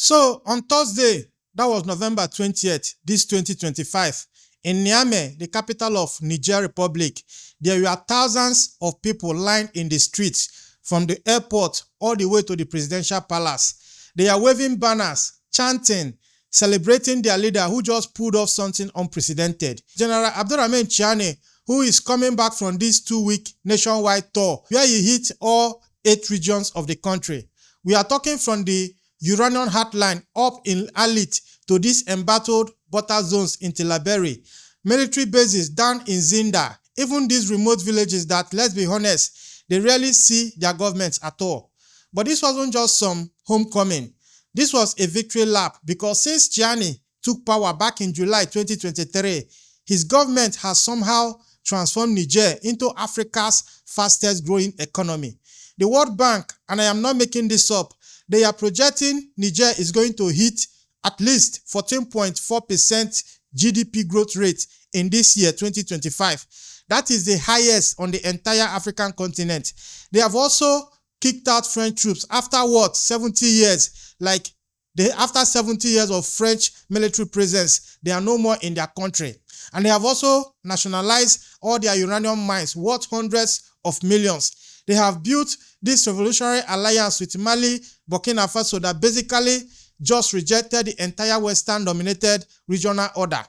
So on Thursday, that was November 20th, this 2025, in Niamey, the capital of Niger Republic, there were thousands of people lined in the streets from the airport all the way to the presidential palace. They are waving banners, chanting, celebrating their leader who just pulled off something unprecedented. General Abdourahamane Tchiani, who is coming back from this 2-week nationwide tour where he hit all 8 regions of the country. We are talking from the uranium heartland up in Arlit to these embattled border zones in Tillabéri, military bases down in Zinder, even these remote villages that, let's be honest, they rarely see their governments at all. But this wasn't just some homecoming. This was a victory lap because since Tchiani took power back in July 2023, his government has somehow transformed Niger into Africa's fastest growing economy. The World Bank, and I am not making this up, they are projecting Niger is going to hit at least 14.4% GDP growth rate in this year, 2025. That is the highest on the entire African continent. They have also kicked out French troops after what, 70 years? After 70 years of French military presence, they are no more in their country. And they have also nationalized all their uranium mines worth hundreds of millions. They have built this revolutionary alliance with Mali, Burkina Faso that basically just rejected the entire Western-dominated regional order.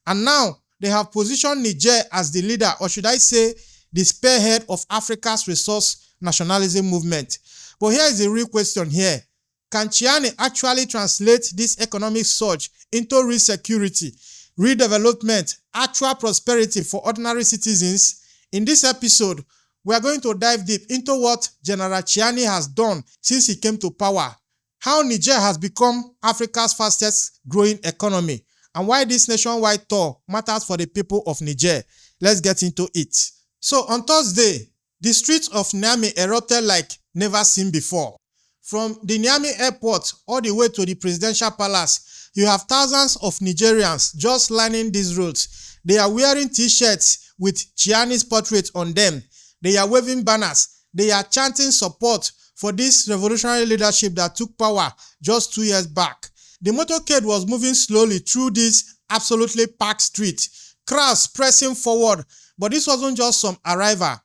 And now, they have positioned Niger as the leader, or should I say, the spearhead of Africa's resource nationalism movement. But here is the real question here. Can Tchiani actually translate this economic surge into real security, real development, actual prosperity for ordinary citizens? In this episode, we are going to dive deep into what General Tchiani has done since he came to power, how Niger has become Africa's fastest growing economy, and why this nationwide tour matters for the people of Niger. Let's get into it. So on Thursday, the streets of Niamey erupted like never seen before. From the Niamey airport all the way to the presidential palace, you have thousands of Nigerians just lining these roads. They are wearing t-shirts with Tchiani's portrait on them. They are waving banners. They are chanting support for this revolutionary leadership that took power just 2 years back. The motorcade was moving slowly through this absolutely packed street, crowds pressing forward, but this wasn't just some arrival.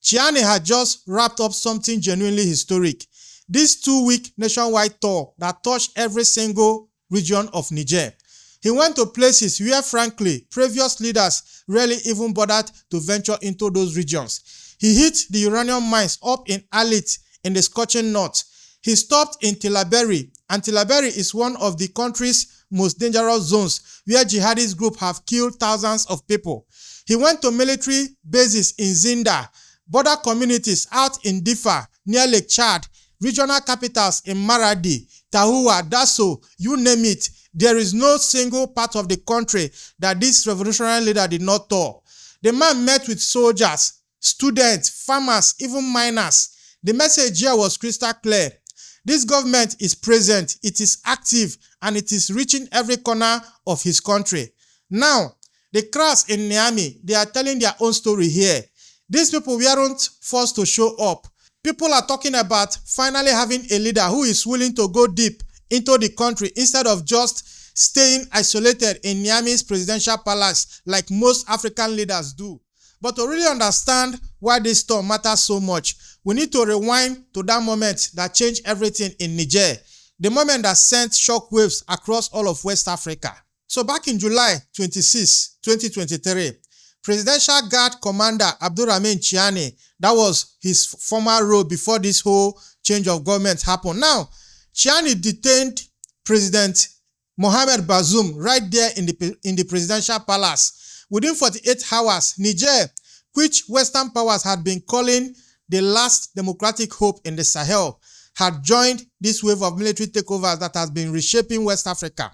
Tchiani had just wrapped up something genuinely historic. This 2-week nationwide tour that touched every single region of Niger. He went to places where, frankly, previous leaders rarely even bothered to venture into those regions. He hit the uranium mines up in Arlit in the scorching north. He stopped in Tillabéri, and Tillabéri is one of the country's most dangerous zones where jihadist groups have killed thousands of people. He went to military bases in Zinder, border communities out in Diffa, near Lake Chad, regional capitals in Maradi, Tahoua, Dasso, you name it. There is no single part of the country that this revolutionary leader did not tour. The man met with soldiers, students, farmers, even miners. The message here was crystal clear. This government is present, it is active, and it is reaching every corner of his country. Now, the crowds in Niamey, they are telling their own story here. These people weren't forced to show up. People are talking about finally having a leader who is willing to go deep into the country instead of just staying isolated in Niamey's presidential palace like most African leaders do. But to really understand why this tour matters so much, we need to rewind to that moment that changed everything in Niger, the moment that sent shockwaves across all of West Africa. So back in July 26, 2023, Presidential Guard Commander Abdourahamane Tchiani, that was his former role before this whole change of government happened. Now, Tchiani detained President Mohamed Bazoum right there in the presidential palace. Within 48 hours, Niger, which Western powers had been calling the last democratic hope in the Sahel, had joined this wave of military takeovers that has been reshaping West Africa.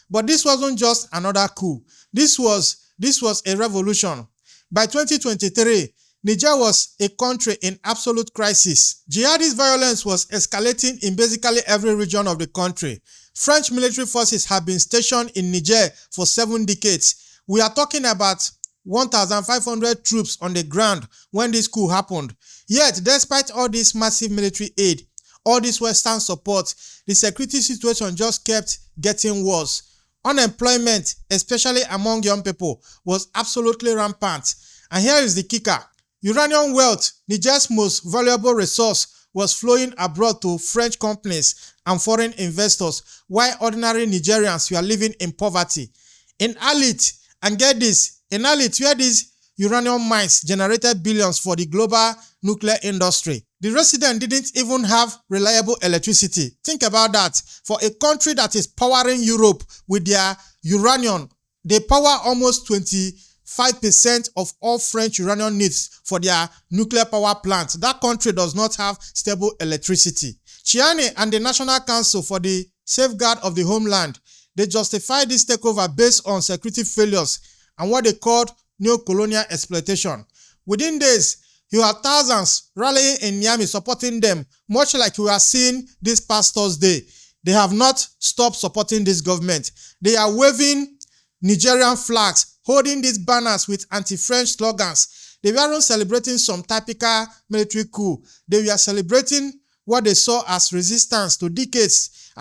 But this wasn't just another coup. This was a revolution. By 2023, Niger was a country in absolute crisis. Jihadist violence was escalating in basically every region of the country. French military forces have been stationed in Niger for 7 decades. We are talking about 1,500 troops on the ground when this coup happened. Yet, despite all this massive military aid, all this Western support, the security situation just kept getting worse. Unemployment, especially among young people, was absolutely rampant. And here is the kicker. Uranium wealth, Niger's most valuable resource, was flowing abroad to French companies and foreign investors, while ordinary Nigerians were living in poverty. In Arlit, and get this, in Arlit, where these uranium mines generated billions for the global nuclear industry, the residents didn't even have reliable electricity. Think about that. For a country that is powering Europe with their uranium, they power almost 25% of all French uranium needs for their nuclear power plants. That country does not have stable electricity. Tchiani and the National Council for the Safeguard of the Homeland, they justified this takeover based on security failures and what they called neo-colonial exploitation. Within days, you had thousands rallying in Niamey supporting them, much like we are seeing this past Thursday. They have not stopped supporting this government. They are waving Nigerian flags, holding these banners with anti-French slogans. They weren't celebrating some typical military coup. They were celebrating what they saw as resistance to decades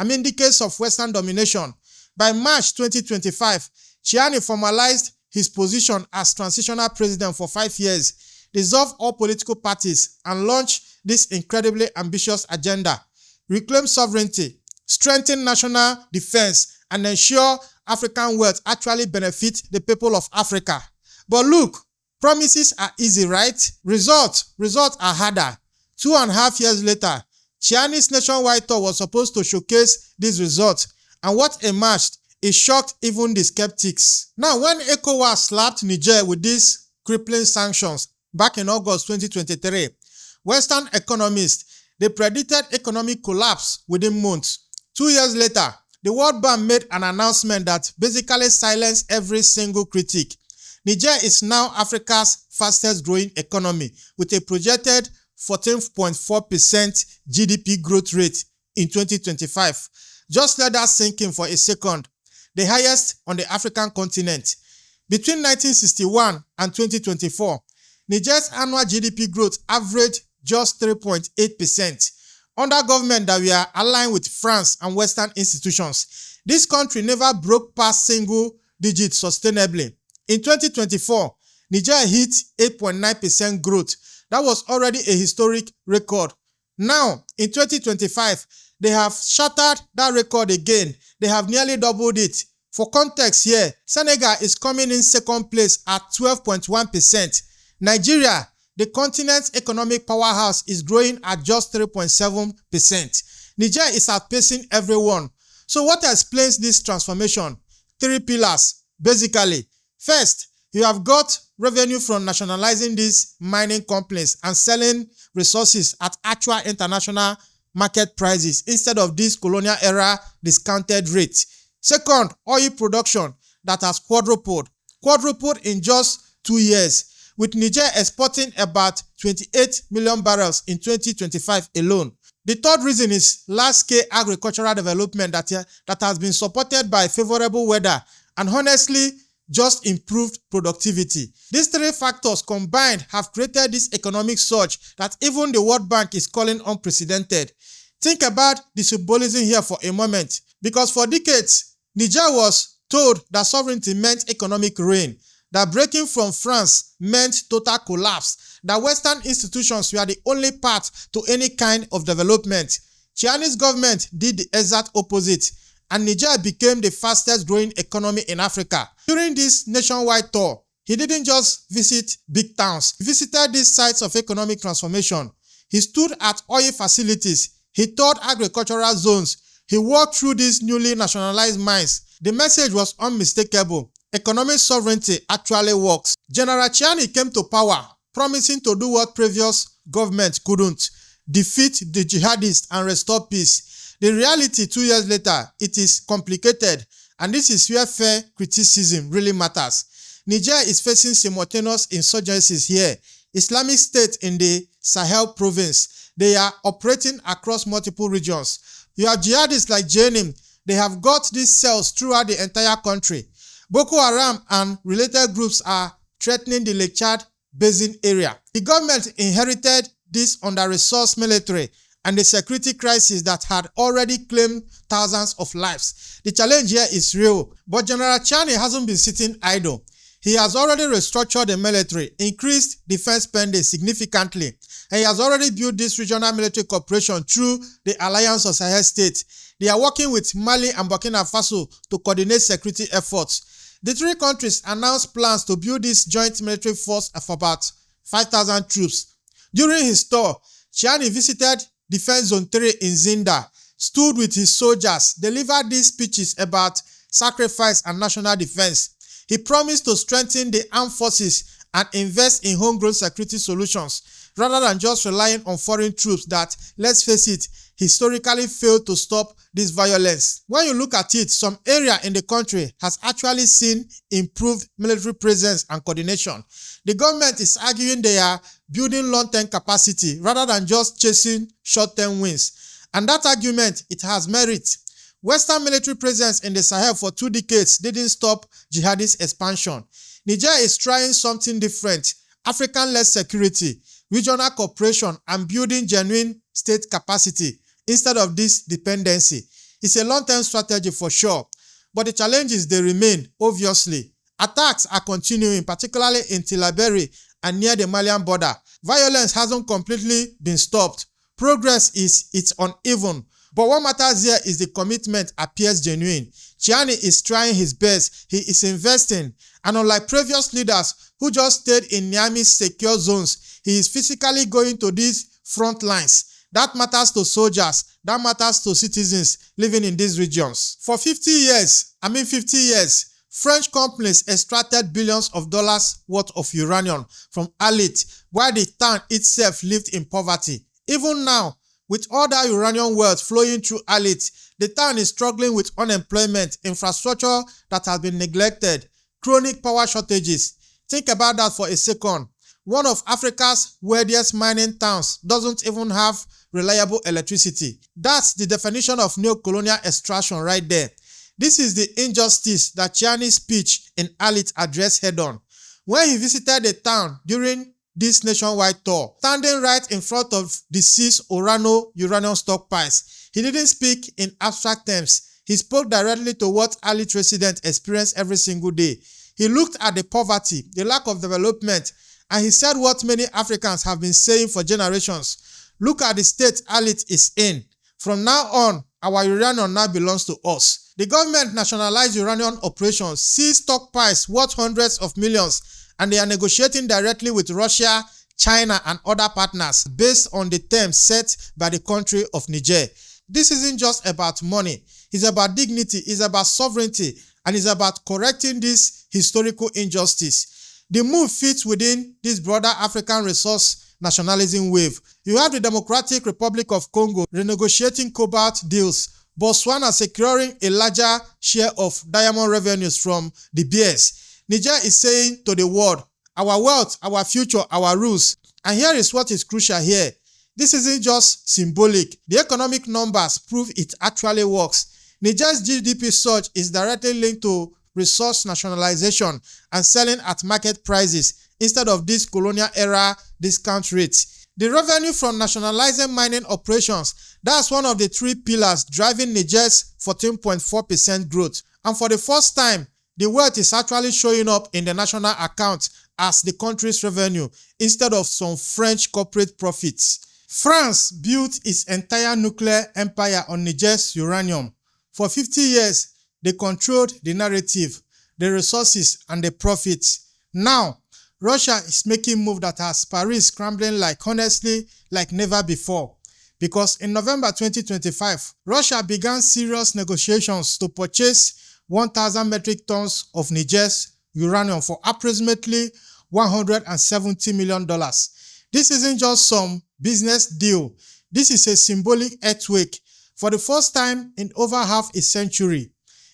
of Western domination. By March 2025, Tchiani formalized his position as transitional president for 5 years, dissolved all political parties, and launched this incredibly ambitious agenda: reclaim sovereignty, strengthen national defense, and ensure African wealth actually benefits the people of Africa. But look, promises are easy, right? Results are harder. 2.5 years later, Tchiani's nationwide tour was supposed to showcase these results, and what emerged, it shocked even the skeptics. Now, when ECOWAS slapped Niger with these crippling sanctions back in August 2023, Western economists, they predicted economic collapse within months. 2 years later, the World Bank made an announcement that basically silenced every single critic. Niger is now Africa's fastest growing economy with a projected 14.4% GDP growth rate in 2025. Just let that sink in for a second. The highest on the African continent. Between 1961 and 2024, Niger's annual GDP growth averaged just 3.8%. Under government that were aligned with France and Western institutions, this country never broke past single digits sustainably. In 2024, Niger hit 8.9% growth. That was already a historic record. Now, in 2025, they have shattered that record again. They have nearly doubled it. For context here, Senegal is coming in second place at 12.1%. Nigeria, the continent's economic powerhouse, is growing at just 3.7%. Niger is outpacing everyone. So what explains this transformation? 3 pillars, basically. First, you have got revenue from nationalizing these mining companies and selling resources at actual international market prices instead of this colonial era discounted rate. Second, oil production that has quadrupled in just 2 years, with Niger exporting about 28 million barrels in 2025 alone. The third reason is large-scale agricultural development that has been supported by favorable weather and honestly just improved productivity. These 3 factors combined have created this economic surge that even the World Bank is calling unprecedented. Think about the symbolism here for a moment, because for decades, Niger was told that sovereignty meant economic ruin, that breaking from France meant total collapse, that Western institutions were the only path to any kind of development. Tchiani's government did the exact opposite, and Niger became the fastest growing economy in Africa. During this nationwide tour, he didn't just visit big towns. He visited these sites of economic transformation. He stood at oil facilities. He toured agricultural zones. He walked through these newly nationalized mines. The message was unmistakable. Economic sovereignty actually works. General Tchiani came to power, promising to do what previous governments couldn't: defeat the jihadists and restore peace. The reality 2 years later, it is complicated, and this is where fair criticism really matters. Niger is facing simultaneous insurgencies here. Islamic State in the Sahel province. They are operating across multiple regions. You have jihadists like Jenim. They have got these cells throughout the entire country. Boko Haram and related groups are threatening the Lake Chad Basin area. The government inherited this under-resourced military and the security crisis that had already claimed thousands of lives. The challenge here is real, but General Tchiani hasn't been sitting idle. He has already restructured the military, increased defense spending significantly, and he has already built this regional military cooperation through the Alliance of Sahel States. They are working with Mali and Burkina Faso to coordinate security efforts. The three countries announced plans to build this joint military force of about 5,000 troops. During his tour, Tchiani visited Defense Zone 3 in Zinder, stood with his soldiers, delivered these speeches about sacrifice and national defense. He promised to strengthen the armed forces and invest in homegrown security solutions rather than just relying on foreign troops that, let's face it, historically failed to stop this violence. When you look at it, some area in the country has actually seen improved military presence and coordination. The government is arguing they are building long-term capacity rather than just chasing short-term wins. And that argument, it has merit. Western military presence in the Sahel for 2 decades didn't stop jihadist expansion. Niger is trying something different: African-led security, regional cooperation, and building genuine state capacity instead of this dependency. It's a long-term strategy for sure, but the challenges, they remain, obviously. Attacks are continuing, particularly in Tillabéri and near the Malian border. Violence hasn't completely been stopped. Progress it's uneven. But what matters here is the commitment appears genuine. Tchiani is trying his best, he is investing, and unlike previous leaders who just stayed in Niamey's secure zones, he is physically going to these front lines. That matters to soldiers, that matters to citizens living in these regions. For 50 years, French companies extracted billions of dollars worth of uranium from Arlit, while the town itself lived in poverty. Even now, with all that uranium wealth flowing through Arlit, the town is struggling with unemployment, infrastructure that has been neglected, chronic power shortages. Think about that for a second. One of Africa's wealthiest mining towns doesn't even have reliable electricity. That's the definition of neo-colonial extraction right there. This is the injustice that Tchiani's speech in Arlit addressed head-on. When he visited the town during this nationwide tour, standing right in front of the seized Orano uranium stockpiles, he didn't speak in abstract terms. He spoke directly to what Arlit residents experience every single day. He looked at the poverty, the lack of development, and he said what many Africans have been saying for generations. Look at the state Arlit is in. From now on, our uranium now belongs to us. The government nationalized uranium operations, seized stockpiles worth hundreds of millions, and they are negotiating directly with Russia, China, and other partners based on the terms set by the country of Niger. This isn't just about money. It's about dignity, it's about sovereignty, and it's about correcting this historical injustice. The move fits within this broader African resource nationalism wave. You have the Democratic Republic of Congo renegotiating cobalt deals, Botswana securing a larger share of diamond revenues from De Beers. Niger is saying to the world, our wealth, our future, our rules. And here is what is crucial here. This isn't just symbolic. The economic numbers prove it actually works. Niger's GDP surge is directly linked to resource nationalization and selling at market prices instead of this colonial era discount rates. The revenue from nationalizing mining operations, that's one of the 3 pillars driving Niger's 14.4% growth. And for the first time, the wealth is actually showing up in the national account as the country's revenue instead of some French corporate profits. France built its entire nuclear empire on Niger's uranium. For 50 years, they controlled the narrative, the resources, and the profits. Now, Russia is making moves that has Paris scrambling honestly like never before. Because in November 2025, Russia began serious negotiations to purchase 1,000 metric tons of Niger's uranium for approximately $170 million. This isn't just some business deal. This is a symbolic earthquake. For the first time in over half a century,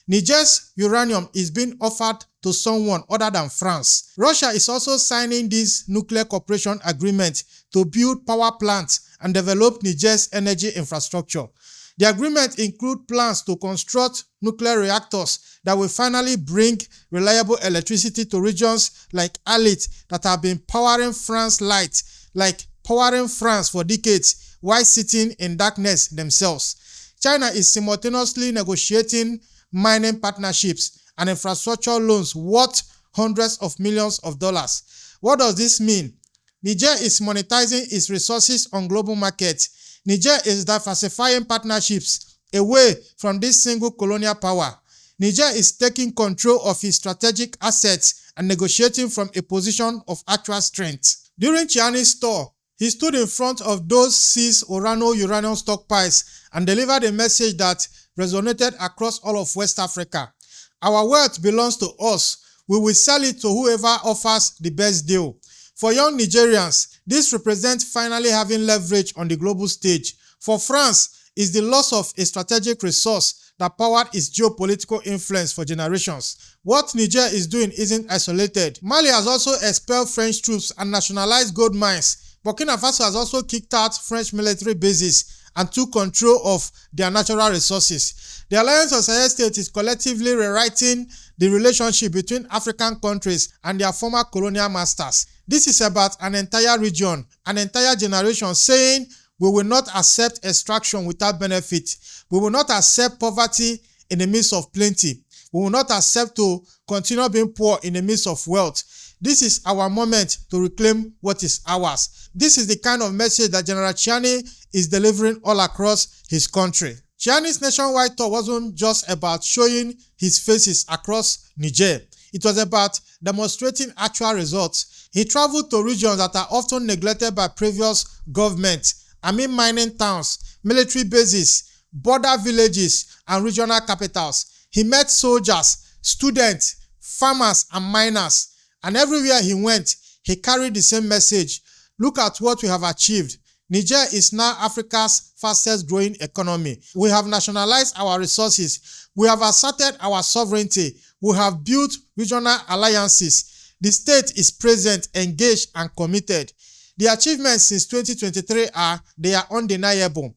Niger's uranium is being offered to someone other than France. Russia is also signing this nuclear cooperation agreement to build power plants and develop Niger's energy infrastructure. The agreement includes plans to construct nuclear reactors that will finally bring reliable electricity to regions like Arlit that have been powering France for decades, while sitting in darkness themselves. China is simultaneously negotiating mining partnerships and infrastructure loans worth hundreds of millions of dollars. What does this mean? Niger is monetizing its resources on global markets. Niger is diversifying partnerships away from this single colonial power. Niger is taking control of its strategic assets and negotiating from a position of actual strength. During Tchiani's tour, he stood in front of those seized uranium stockpiles and delivered a message that resonated across all of West Africa. Our wealth belongs to us. We will sell it to whoever offers the best deal. For young Nigerians, this represents finally having leverage on the global stage. For France, it's the loss of a strategic resource that powered its geopolitical influence for generations. What Niger is doing isn't isolated. Mali has also expelled French troops and nationalized gold mines. Burkina Faso has also kicked out French military bases and took control of their natural resources. The Alliance of Sahel States is collectively rewriting the relationship between African countries and their former colonial masters. This is about an entire region, an entire generation saying, we will not accept extraction without benefit. We will not accept poverty in the midst of plenty. We will not accept to continue being poor in the midst of wealth. This is our moment to reclaim what is ours. This is the kind of message that General Tchiani is delivering all across his country. Tchiani's nationwide tour wasn't just about showing his faces across Niger. It was about demonstrating actual results. He traveled to regions that are often neglected by previous governments. Mining towns, military bases, border villages, and regional capitals. He met soldiers, students, farmers, and miners. And everywhere he went, he carried the same message. Look at what we have achieved. Niger is now Africa's fastest growing economy. We have nationalized our resources. We have asserted our sovereignty. We have built regional alliances. The state is present, engaged, and committed. The achievements since 2023 are undeniable.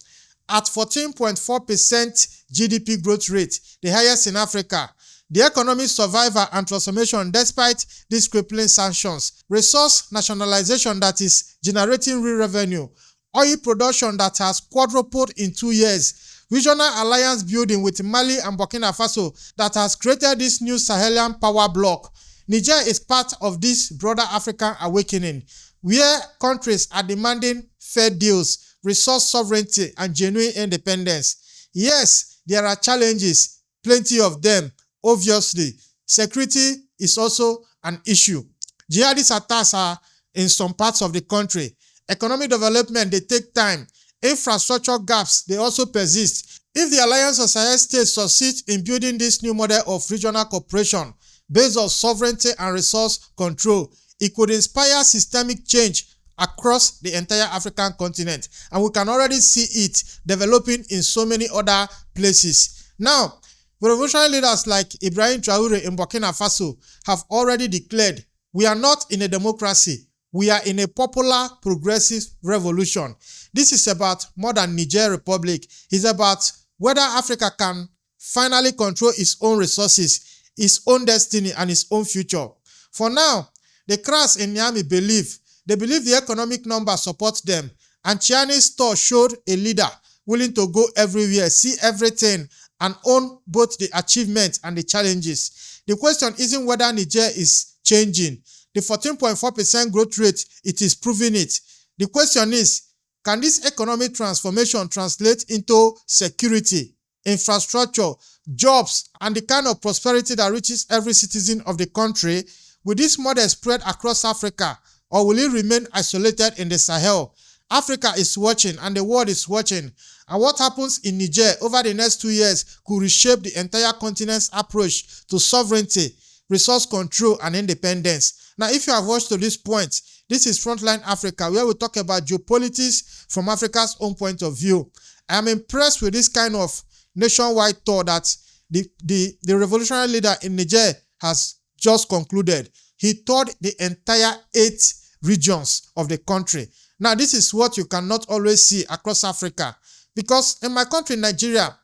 At 14.4% GDP growth rate, the highest in Africa. The economic survival and transformation despite these crippling sanctions. Resource nationalization that is generating real revenue. Oil production that has quadrupled in 2 years. Regional alliance building with Mali and Burkina Faso that has created this new Sahelian power bloc. Niger is part of this broader African awakening, where countries are demanding fair deals, resource sovereignty, and genuine independence. Yes, there are challenges, plenty of them, obviously. Security is also an issue. Jihadist attacks are in some parts of the country. Economic development, they take time. Infrastructure gaps, they also persist. If the Alliance of Sahel States succeeds in building this new model of regional cooperation based on sovereignty and resource control, it could inspire systemic change across the entire African continent. And we can already see it developing in so many other places. Now, revolutionary leaders like Ibrahim Traoré in Burkina Faso have already declared, we are not in a democracy. We are in a popular progressive revolution. This is about more than Niger Republic. It's about whether Africa can finally control its own resources, its own destiny, and its own future. For now, the crowds in Niamey believe the economic numbers support them, and Tchiani's tour showed a leader willing to go everywhere, see everything, and own both the achievements and the challenges. The question isn't whether Niger is changing. The 14.4% growth rate, it is proving it. The question is, can this economic transformation translate into security, infrastructure, jobs, and the kind of prosperity that reaches every citizen of the country? Will this model spread across Africa, or will it remain isolated in the Sahel? Africa is watching and the world is watching. And what happens in Niger over the next 2 years could reshape the entire continent's approach to sovereignty, resource control, and independence. Now, if you have watched to this point, this is Frontline Africa, where we talk about geopolitics from Africa's own point of view. I am impressed with this kind of nationwide tour that the revolutionary leader in Niger has just concluded. He toured the entire 8 regions of the country. Now, this is what you cannot always see across Africa. Because in my country, Nigeria,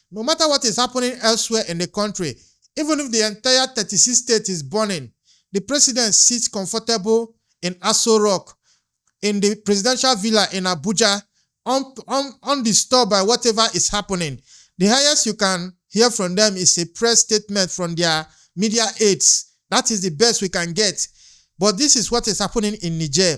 no matter what is happening elsewhere in the country, even if the entire 36 states is burning, the president sits comfortable in Aso Rock, in the presidential villa in Abuja, undisturbed by whatever is happening. The highest you can hear from them is a press statement from their media aides. That is the best we can get. But this is what is happening in Niger.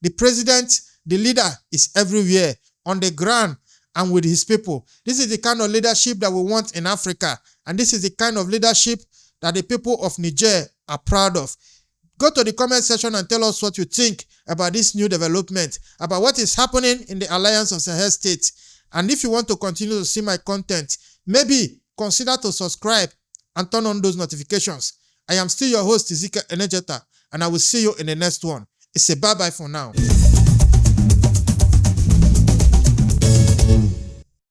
The president, the leader, is everywhere, on the ground and with his people. This is the kind of leadership that we want in Africa. And this is the kind of leadership that the people of Niger are proud of. Go to the comment section and tell us what you think about this new development, about what is happening in the Alliance of Sahel States. And if you want to continue to see my content, maybe consider to subscribe and turn on those notifications. I am still your host, Ezekiel Enejeta, and I will see you in the next one. It's a bye-bye for now.